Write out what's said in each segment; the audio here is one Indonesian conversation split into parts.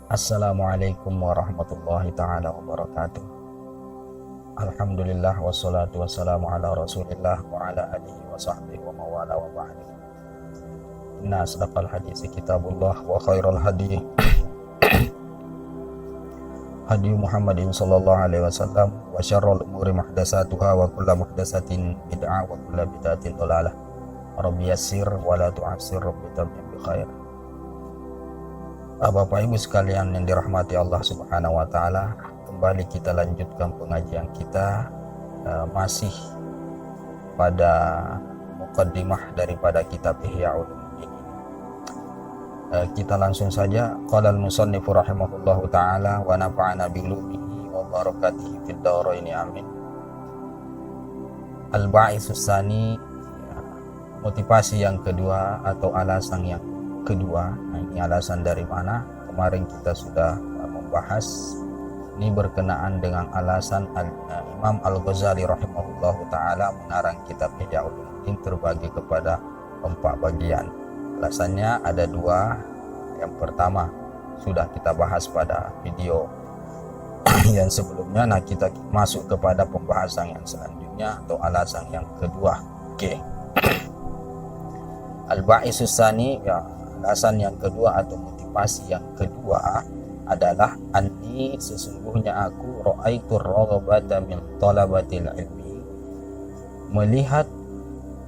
Assalamualaikum warahmatullahi ta'ala wabarakatuh. Alhamdulillah wassalatu wassalamu ala rasulillah wa ala alihi wa sahbihi wa mawala wa ba'du. Inna asdaqal hadisi kitabullah wa khairal hadi hadi Muhammadin sallallahu alaihi wasallam wa syarrul umuri muhdatsatuha wa kullu muhdatsatin bid'ah wa kullu bid'atin dhalalah. Rabbi yassir wa la tu'assir, rabbi tammim bi khair. Bapak Ibu sekalian yang dirahmati Allah Subhanahu wa taala, kembali kita lanjutkan pengajian kita masih pada muqaddimah daripada kitab Ihya Ulumuddin. Kita langsung saja. Qala al-musannifu rahimahullahu taala wa nafa'ana bi ulumihi wa barakatihi fid dharain amin. Al-ba'itsus tsani, motivasi yang kedua atau alasan yang kedua. Nah, ini alasan dari mana? Kemarin kita sudah membahas. Ini berkenaan dengan alasan Imam Al-Ghazali rahimahullahu taala mengarang kitab Ihya Ulumuddin terbagi kepada 4 bagian. Alasannya ada 2. Yang pertama sudah kita bahas pada video yang sebelumnya. Nah, kita masuk kepada pembahasan yang selanjutnya atau alasan yang kedua. Oke. Al-ba'itsus tsani, ya, alasan yang kedua atau motivasi yang kedua adalah anni, sesungguhnya aku ra'aitu ar-raghabata min talabatil ilmi, melihat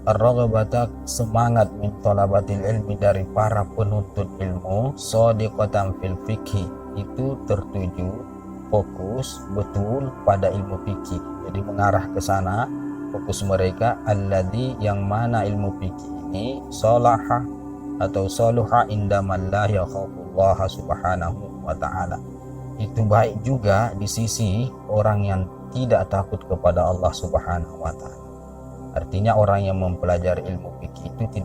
ar-raghabata, semangat, min talabatil ilmi, dari para penuntut ilmu, shadiqatan fil fikhi, itu tertuju fokus betul pada ilmu fikih. Jadi mengarah ke sana fokus mereka, alladzi, yang mana ilmu fikih ini salaha atau saluha indaman la yakhafullaha subhanahu wa ta'ala, itu baik juga di sisi orang yang tidak takut kepada Allah subhanahu wa ta'ala. Artinya orang yang mempelajari ilmu fikih itu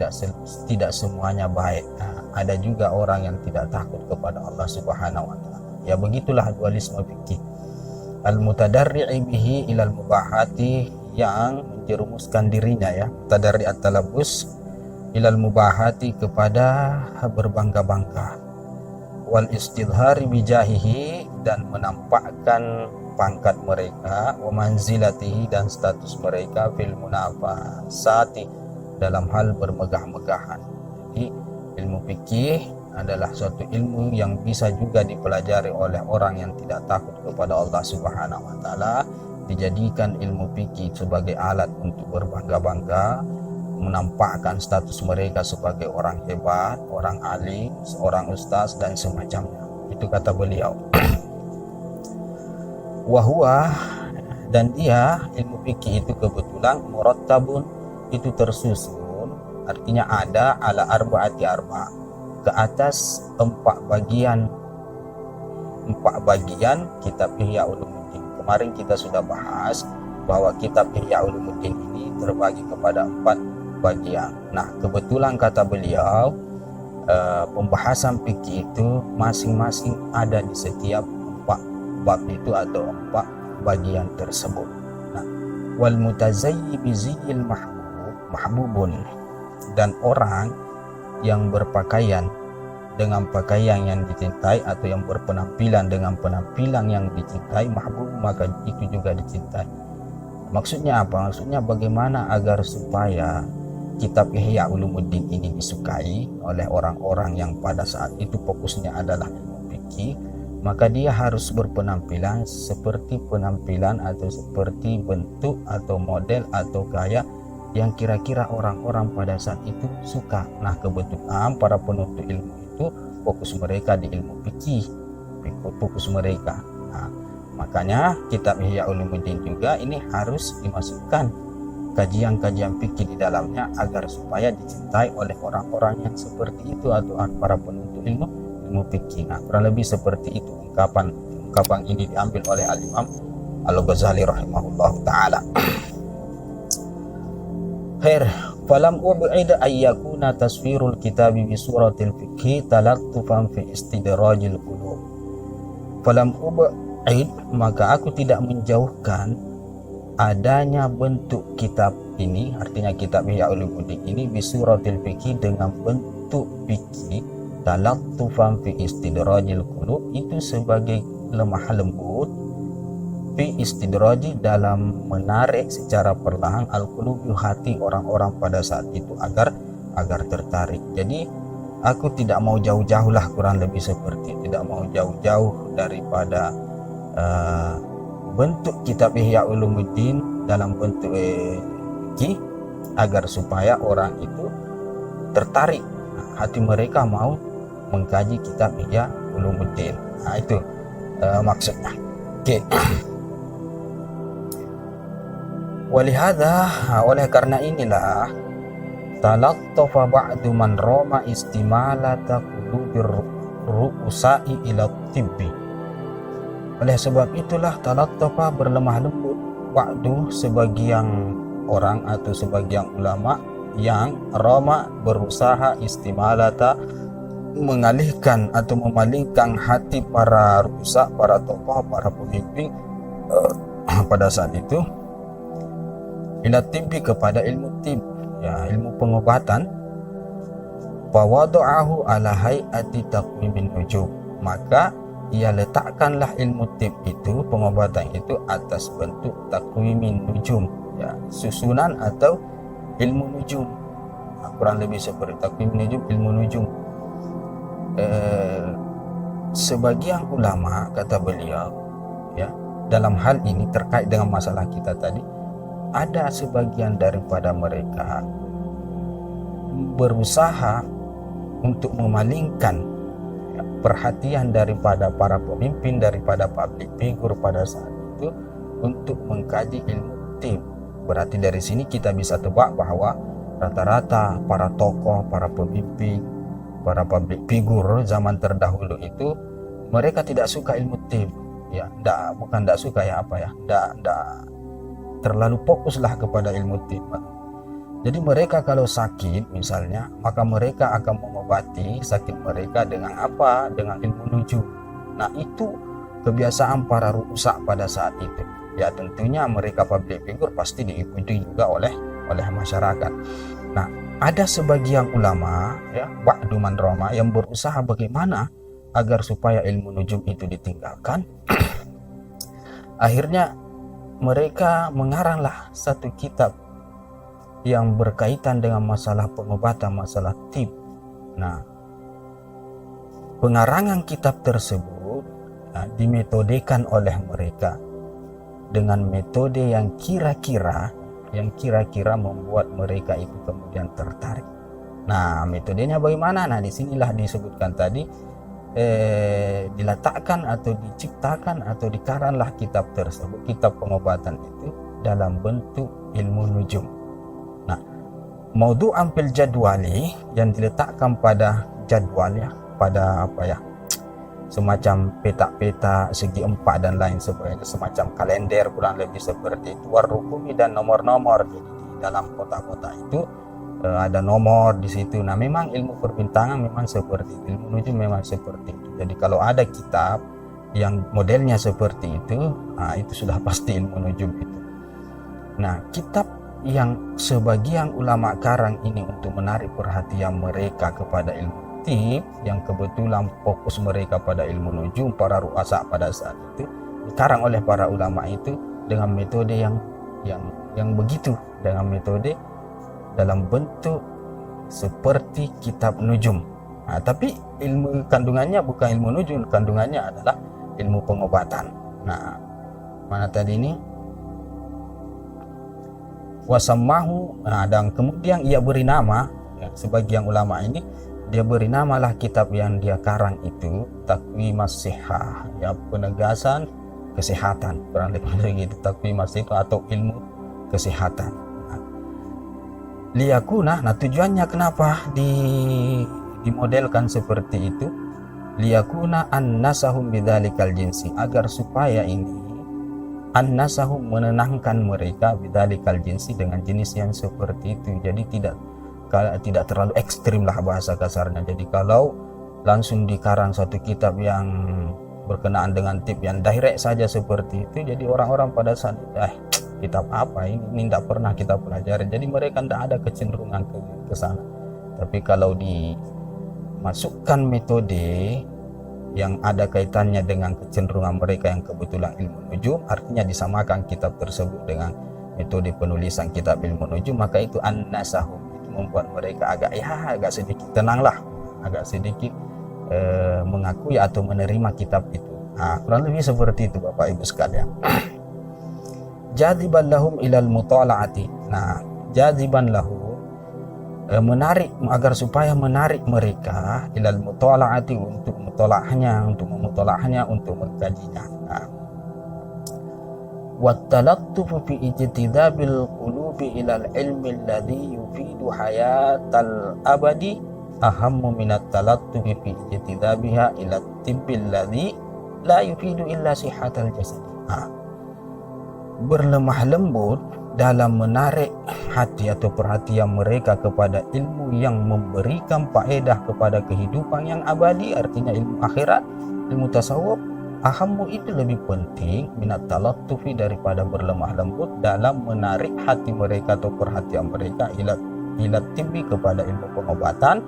tidak semuanya baik. Nah, ada juga orang yang tidak takut kepada Allah subhanahu wa ta'ala. Ya, begitulah dualisme fikih. Al-mutadarri'i bihi ilal mubahati, yang menjerumuskan dirinya, ya, tadarri at-talabus ilal mubahati, kepada berbangga-bangga, wal istidhari bijahihi, dan menampakkan pangkat mereka, wa manzilatihi, dan status mereka, fil munafasati, dalam hal bermegah-megahan. Jadi ilmu fikih adalah suatu ilmu yang bisa juga dipelajari oleh orang yang tidak takut kepada Allah Subhanahu wa taala. Dijadikan ilmu fikih sebagai alat untuk berbangga-bangga, menampakkan status mereka sebagai orang hebat, orang alim, seorang ustaz dan semacamnya. Itu kata beliau. Wahwa, dan dia, ilmu fikih itu kebetulan murattabun, itu tersusun, artinya ada, ala arba'ati arba', ke atas 4 bagian kitab Ihya Ulumuddin. Kemarin kita sudah bahas bahwa kitab Ihya Ulumuddin ini terbagi kepada 4 bagian. Nah, kebetulan kata beliau, pembahasan fikih itu masing-masing ada di setiap 4 bab itu atau 4 bagian tersebut. Nah, wal mutazayyi bi ziyil mahbubun, dan orang yang berpakaian dengan pakaian yang dicintai atau yang berpenampilan dengan penampilan yang dicintai, mahbub, maka itu juga dicintai. Maksudnya apa? Maksudnya bagaimana agar supaya kitab Ihya Ulumuddin ini disukai oleh orang-orang yang pada saat itu fokusnya adalah ilmu fikih, maka dia harus berpenampilan seperti penampilan atau seperti bentuk atau model atau gaya yang kira-kira orang-orang pada saat itu suka. Nah, kebetulan para penuntut ilmu itu fokus mereka di ilmu fikih, fokus mereka. Nah, makanya kitab Ihya Ulumuddin juga ini harus dimasukkan kajian-kajian fikih di dalamnya agar supaya dicintai oleh orang-orang yang seperti itu atau para penuntut ilmu fikih. Nah, kurang lebih seperti itu ungkapan ini diambil oleh Al-Imam Al-Ghazali rahimahullahu taala. Khair, falam ub'id ayyakuna taswirul kitabi bi suratil fikhi talattufan fi istidrajil qulub. Falam ub'id, maka aku tidak menjauhkan adanya bentuk kitab ini, artinya kitab Ihya Ulumuddin ini, bi suratil fikhi, dengan bentuk fikih, talattufan fi istidrajil qulub, itu sebagai lemah lembut fi istidraji, dalam menarik secara perlahan al-qulub, hati orang-orang pada saat itu agar tertarik. Jadi aku tidak mau jauh-jauh lah, kurang lebih seperti tidak mau jauh-jauh daripada bentuk kitab Ihya Ulumuddin dalam bentuk fikih, agar supaya orang itu tertarik, hati mereka mau mengkaji kitab Ihya Ulumuddin. Nah, itu maksudnya. Oke. Walihada, oleh karena inilah talattafa ba'du man roma istimalata qulubir ru'usai ila tibbi. Oleh sebab itulah talattafa, berlemah lembut, ba'du, sebagian orang atau sebagian ulama yang roma, berusaha, istimalata, mengalihkan atau memalingkan hati para ru'usa, para tokoh, para pemimpin pada saat itu ila tibbi, kepada ilmu tib, ya, ilmu pengobatan. Fawada'ahu ala hayati taqwimin nujum, maka ia letakkanlah ilmu tib itu, pengobatan itu, atas bentuk taqwimin nujum, ya, susunan atau ilmu nujum. Nah, kurang lebih seperti taqwimin nujum, ilmu nujum. Sebagian ulama, kata beliau, ya, dalam hal ini terkait dengan masalah kita tadi, ada sebagian daripada mereka berusaha untuk memalingkan perhatian daripada para pemimpin, daripada public figure pada saat itu, untuk mengkaji ilmu tib. Berarti dari sini kita bisa tebak bahwa rata-rata para tokoh, para pemimpin, para public figure zaman terdahulu itu, mereka tidak suka ilmu tib, ya, bukan tidak suka, ya, apa ya, tidak terlalu fokuslah kepada ilmu tib. Jadi mereka kalau sakit misalnya, maka mereka akan mengobati sakit mereka dengan apa? Dengan ilmu nujum. Nah, itu kebiasaan para ru'usa pada saat itu. Ya, tentunya mereka public figure pasti diikuti juga oleh masyarakat. Nah, ada sebagian ulama, ya, ba'du man roma, yang berusaha bagaimana agar supaya ilmu nujum itu ditinggalkan. Akhirnya mereka mengaranglah satu kitab yang berkaitan dengan masalah pengobatan, masalah tib. Nah, pengarangan kitab tersebut dimetodekan oleh mereka dengan metode yang kira-kira membuat mereka itu kemudian tertarik. Nah, metodenya bagaimana? Nah, disinilah disebutkan tadi, diletakkan atau diciptakan atau dikaranglah kitab tersebut, kitab pengobatan itu, dalam bentuk ilmu nujum. Nah, maudhu'an fil jadwali, yang diletakkan pada jadwal, ya, pada apa ya, semacam peta-peta segi empat dan lain sebagainya, semacam kalender kurang lebih seperti itu, warukumi, dan nomor-nomor. Jadi di dalam kota-kota itu ada nomor di situ. Nah, memang ilmu perbintangan memang seperti itu, ilmu nujum memang seperti itu. Jadi kalau ada kitab yang modelnya seperti itu, nah, itu sudah pasti ilmu nujum itu. Nah, kitab yang sebagian ulama karang ini untuk menarik perhatian mereka kepada ilmu tib, yang kebetulan fokus mereka pada ilmu nujum, para ru'asa pada saat itu, dikarang oleh para ulama itu dengan metode yang begitu, dengan metode dalam bentuk seperti kitab nujum. Nah, tapi ilmu kandungannya bukan ilmu nujum, kandungannya adalah ilmu pengobatan. Nah, mana tadi ini? Wasamahu. Nah, dan kemudian ia beri nama, ya, sebagian ulama ini dia beri namalah kitab yang dia karang itu Taqwimas Sihah, ya, penegasan kesehatan, kurang lebih begitu, Taqwimas itu atau ilmu kesehatan. Liyakuna, nah tujuannya kenapa dimodelkan seperti itu? Liyakuna annasahum bidzalikal jinsi, agar supaya ini annasahum, menenangkan mereka, bidzalikal jinsi, dengan jenis yang seperti itu. Jadi tidak terlalu ekstrim lah bahasa kasarnya. Jadi kalau langsung dikarang satu kitab yang berkenaan dengan tip yang direct saja seperti itu, jadi orang-orang pada saat kitab apa ini tidak pernah kita pelajari, jadi mereka tidak ada kecenderungan ke sana. Tapi kalau masukkan metode yang ada kaitannya dengan kecenderungan mereka yang kebetulan ilmu nujum, artinya disamakan kitab tersebut dengan metode penulisan kitab ilmu nujum, maka itu an-nasahum, itu membuat mereka agak sedikit tenanglah, agak sedikit mengakui atau menerima kitab itu. Kurang lebih seperti itu Bapak Ibu sekalian. Jadiban lahum ilal mutala'ati. Jadiban lahu, menarik, agar supaya menarik mereka ilal mutala'ati, untuk memutolahnya, untuk mengkajinya. Wattalattufu fi ijtidabil qulubi ilal ilmi alladhi yufidu hayatal abadi ahammu minat talattufi fi ijtidabiha ila tibbil ladzi la yufidu illa sihatal jasad. Berlemah lembut dalam menarik hati atau perhatian mereka kepada ilmu yang memberikan faedah kepada kehidupan yang abadi, artinya ilmu akhirat, ilmu tasawuf. Ahammu itu lebih penting minat talattufi, daripada berlemah lembut dalam menarik hati mereka atau perhatian mereka ila tibbi, kepada ilmu pengobatan,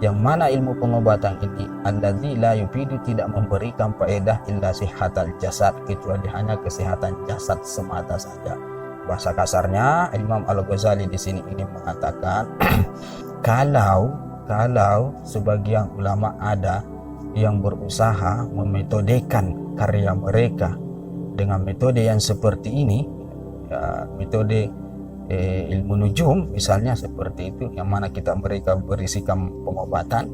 yang mana ilmu pengobatan ini alladzi la yufidu, tidak memberikan faedah illa sihatal jasad, kecuali hanya kesehatan jasad semata saja. Bahasa kasarnya Imam Al-Ghazali di sini ingin mengatakan kalau sebagian ulama ada yang berusaha memetodekan karya mereka dengan metode yang seperti ini, metode ilmu nujum misalnya seperti itu, yang mana mereka berisikan pengobatan,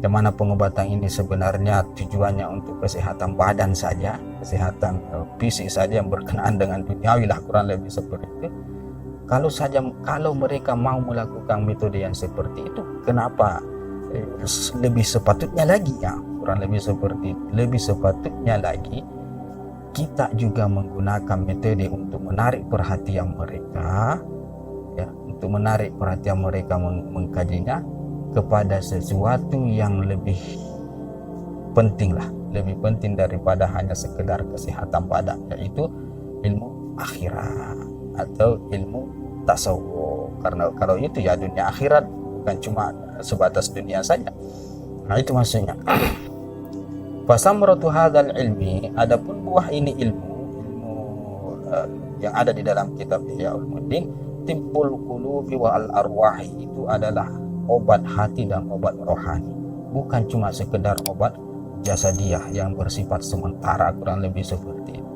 yang mana pengobatan ini sebenarnya tujuannya untuk kesehatan badan saja, kesehatan fisik saja yang berkenaan dengan duniawi lah, kurang lebih seperti itu. Kalau mereka mau melakukan metode yang seperti itu, kenapa lebih sepatutnya lagi, kurang lebih seperti itu, lebih sepatutnya lagi kita juga menggunakan metode untuk menarik perhatian mereka, untuk menarik perhatian mereka mengkajinya kepada sesuatu yang lebih penting daripada hanya sekedar kesehatan badan, yaitu ilmu akhirat atau ilmu tasawuf. Karena kalau itu ya dunia akhirat, bukan cuma sebatas dunia saja. Itu maksudnya. Fasamratu hadzal ilmi, adapun buah ini ilmu yang ada di dalam kitab Ihya Ulumuddin, tibbul qulubi wal arwahi, itu adalah obat hati dan obat rohani, bukan cuma sekedar obat jasadiyah yang bersifat sementara, kurang lebih seperti itu.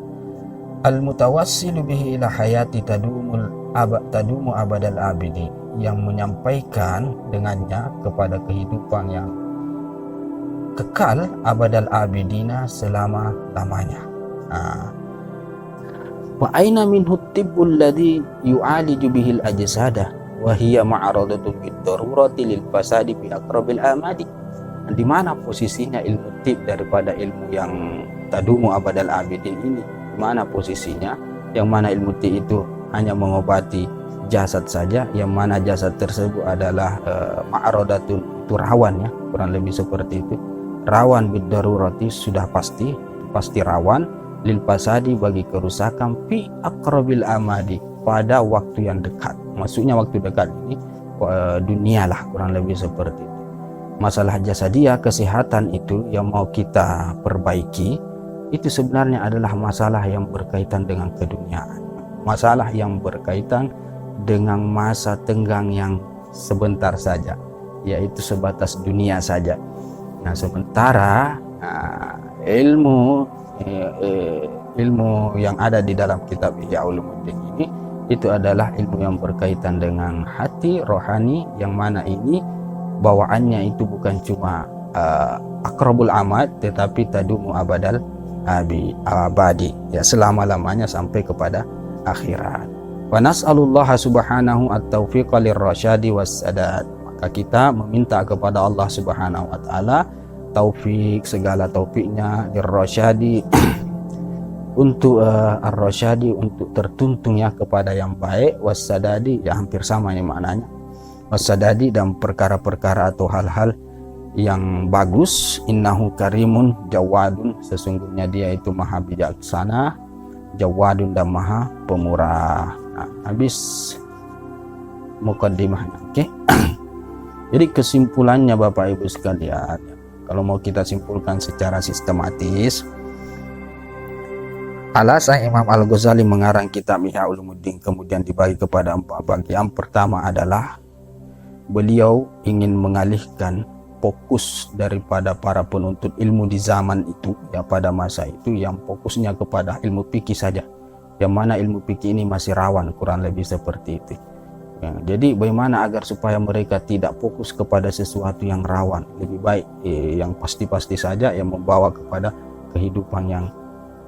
Al mutawassilu bihi ila hayati tadumu abadal abidi, yang menyampaikan dengannya kepada kehidupan yang kekal abadal abidina, selama-lamanya. Wa aina minhu tibbul ladzi yu'aliju bihil ajsada wa hiya ma'radatu bid-darurati lil fasadi bi aqrabil amadi. Di mana posisinya ilmu tib daripada ilmu yang tadumu abadal abidin ini? Di mana posisinya? Yang mana ilmu tib itu hanya mengobati jasad saja, yang mana jasad tersebut adalah ma'radatun, itu rawan, ya, kurang lebih seperti itu. Rawan bid-darurati, sudah pasti rawan, lil fasadi, bagi kerusakan, fi aqrabil amadi, pada waktu yang dekat. Maksudnya waktu dekat ini dunia lah, kurang lebih seperti itu. Masalah jasadiyah, kesehatan itu yang mau kita perbaiki, itu sebenarnya adalah masalah yang berkaitan dengan keduniaan, masalah yang berkaitan dengan masa tenggang yang sebentar saja, yaitu sebatas dunia saja. Nah, sementara ilmu yang ada di dalam kitab Ihya Ulumuddin ini, itu adalah ilmu yang berkaitan dengan hati rohani, yang mana ini bawaannya itu bukan cuma akrabul amad, tetapi tadumu abadal abadi, ya, selama-lamanya sampai kepada akhirat. Wa nas'alullaha subhanahu at-taufiqa lirrasyadi wassadad. Maka kita meminta kepada Allah subhanahu wa ta'ala taufik, segala taufiknya, lirrasyadi untuk ar-rasyadi, untuk tertuntunnya kepada yang baik, wassadadi, ya hampir sama ya maknanya, wassadadi, dan perkara-perkara atau hal-hal yang bagus. Innahu karimun jawadun, sesungguhnya dia itu maha bijaksana, jawadun, dan maha pemurah. Nah, habis mukaddimahnya. Oke. Jadi kesimpulannya Bapak Ibu sekalian, kalau mau kita simpulkan secara sistematis, alasan Imam Al-Ghazali mengarang kitab Ihya Ulumuddin kemudian dibagi kepada 4 bagian. Pertama adalah beliau ingin mengalihkan fokus daripada para penuntut ilmu di zaman itu, ya pada masa itu, yang fokusnya kepada ilmu fikih saja, yang mana ilmu fikih ini masih rawan, kurang lebih seperti itu ya. Jadi bagaimana agar supaya mereka tidak fokus kepada sesuatu yang rawan, lebih baik yang pasti-pasti saja, yang membawa kepada kehidupan yang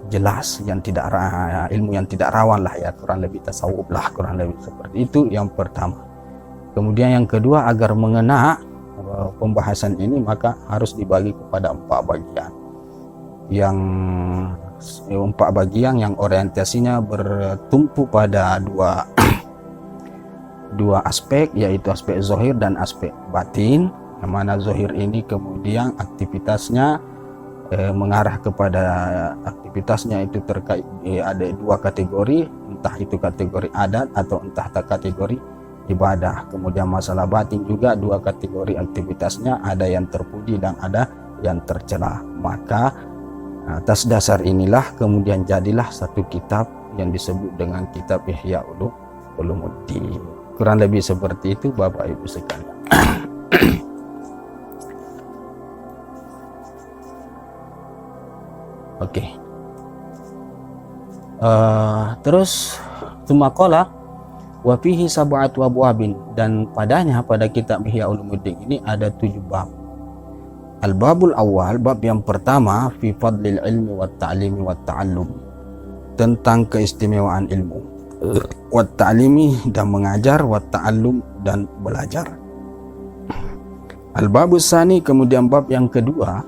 jelas, yang tidak ilmu yang tidak rawan lah ya, kurang lebih tasawuf lah, kurang lebih seperti itu yang pertama. Kemudian yang kedua, agar mengena pembahasan ini maka harus dibagi kepada 4 bagian, yang 4 bagian yang orientasinya bertumpu pada dua aspek, yaitu aspek zahir dan aspek batin. Yang mana zahir ini kemudian aktivitasnya mengarah kepada aktivitasnya itu terkait ada 2 kategori, entah itu kategori adat atau entah kategori ibadah. Kemudian masalah batin juga 2 kategori aktivitasnya, ada yang terpuji dan ada yang tercela. Maka atas dasar inilah kemudian jadilah satu kitab yang disebut dengan kitab Ihya Ulumuddin. Kurang lebih seperti itu Bapak Ibu sekalian. Oke. Terus Tumakola wa fihi sab'atu abwabin, dan padanya pada kitab Ihya Ulumuddin ini ada 7 bab. Al-babul awal, bab yang pertama, fi fadlil ilmi wat ta'limi wat ta'allum, tentang keistimewaan ilmu, wat ta'limi dan mengajar, wat ta'allum dan belajar. Al-babus sani, kemudian bab yang kedua,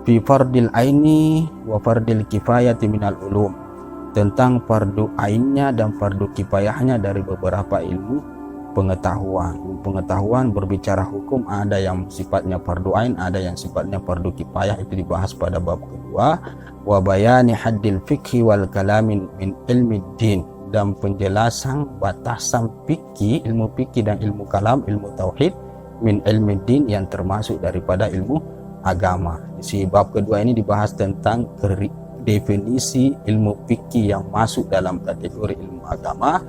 fi fardil aini wa fardil kifayati minal ulum, tentang fardu ainnya dan fardu kifayahnya dari beberapa ilmu pengetahuan berbicara hukum, ada yang sifatnya fardu ain, ada yang sifatnya fardu kifayah, itu dibahas pada bab kedua. Wa bayani haddil fikhi wal kalamin min ilmi din, dan penjelasan batasan fikih, ilmu fikih dan ilmu kalam, ilmu tauhid, min ilmi din, yang termasuk daripada ilmu agama. Si bab kedua ini dibahas tentang definisi ilmu fikih yang masuk dalam kategori ilmu agama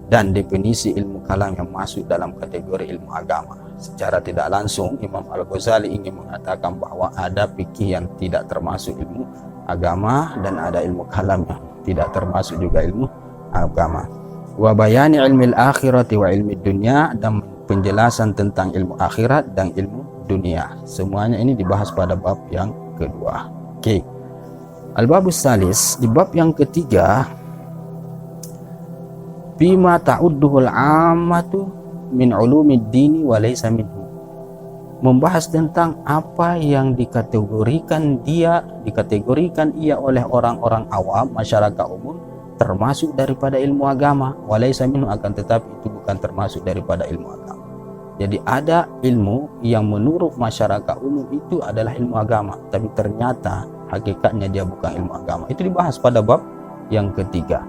dan definisi ilmu kalam yang masuk dalam kategori ilmu agama. Secara tidak langsung Imam Al-Ghazali ingin mengatakan bahwa ada fikih yang tidak termasuk ilmu agama dan ada ilmu kalam yang tidak termasuk juga ilmu agama. Wa bayani ilmi al-akhirati wa ilmi dunya, dan penjelasan tentang ilmu akhirat dan ilmu dunia. Semuanya ini dibahas pada bab yang kedua. Oke. Al-babus salis, di bab yang ketiga, bima ta'udduhul ammatu min ulumid dini wa laysa minhu, membahas tentang apa yang dikategorikan ia oleh orang-orang awam, masyarakat umum, termasuk daripada ilmu agama, wa laysa minhu, akan tetapi itu bukan termasuk daripada ilmu agama. Jadi ada ilmu yang menurut masyarakat umum itu adalah ilmu agama, tapi ternyata hakikatnya dia bukan ilmu agama. Itu dibahas pada bab yang ketiga.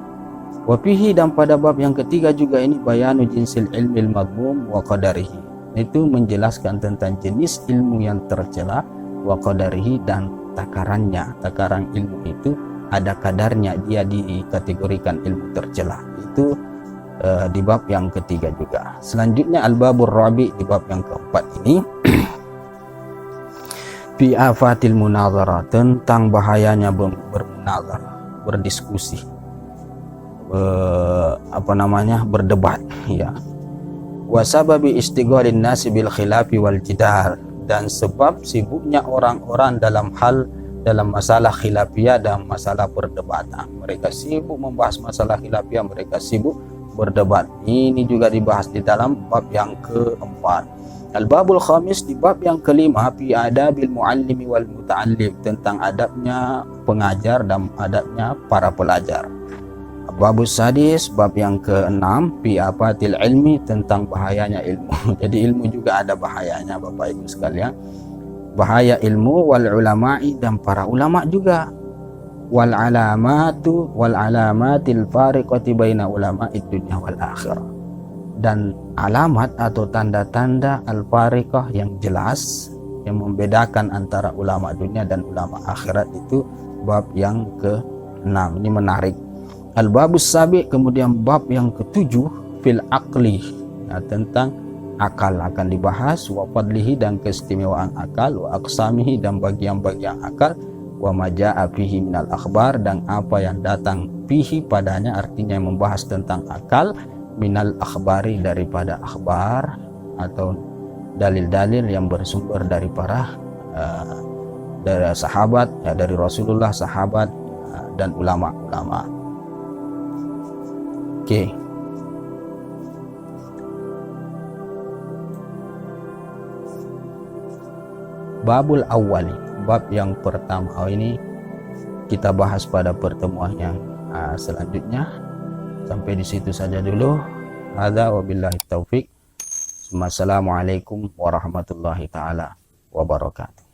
Wafihi, dan pada bab yang ketiga juga ini, bayanu jinsil ilmil madmum wa qadarihi, itu menjelaskan tentang jenis ilmu yang tercela, wa qadarihi, dan takarannya. Takaran ilmu itu ada kadarnya, dia dikategorikan ilmu tercela. Itu di bab yang ketiga juga. Selanjutnya al-babur rabi, di bab yang keempat ini, fi afatil munazara, tentang bahayanya bermunazara, berdiskusi, berdebat ya. Wasababi istighalin nasi bil khilafi wal jidal, dan sebab sibuknya orang-orang dalam masalah khilafiyah dan masalah perdebatan. Mereka sibuk membahas masalah khilafiyah, mereka sibuk berdebat. Ini juga dibahas di dalam bab yang keempat. Al-babul khamis, di bab yang kelima, fi adabil muallimi wal muta'allim, tentang adabnya pengajar dan adabnya para pelajar. Babus sadis, bab yang keenam, fi afatil ilmi, tentang bahayanya ilmu. Jadi ilmu juga ada bahayanya Bapak Ibu sekalian. Bahaya ilmu, wal ulama'i, dan para ulama juga. Wal alamatil fariqati baina ulama'id dunya wal akhirah, dan alamat atau tanda-tanda al-fariqah yang jelas yang membedakan antara ulama dunia dan ulama akhirat, itu bab yang ke-6. Ini menarik. Al-babus sabi, kemudian bab yang ke-7, fil aqli, ya, tentang akal akan dibahas, wa fadlihi, dan keistimewaan akal, wa aqsamihi, dan bagian-bagian akal, wa majaa fihi minal akhbar, dan apa yang datang fihi padanya, artinya membahas tentang akal, minal akhbari, daripada akhbar atau dalil-dalil yang bersumber dari para dari sahabat, ya, dari Rasulullah, sahabat, dan ulama-ulama. Oke. Babul awali, bab yang pertama ini kita bahas pada pertemuan yang selanjutnya. Sampai di situ saja dulu. Hadza wabillahi taufik. Wassalamualaikum warahmatullahi taala wabarakatuh.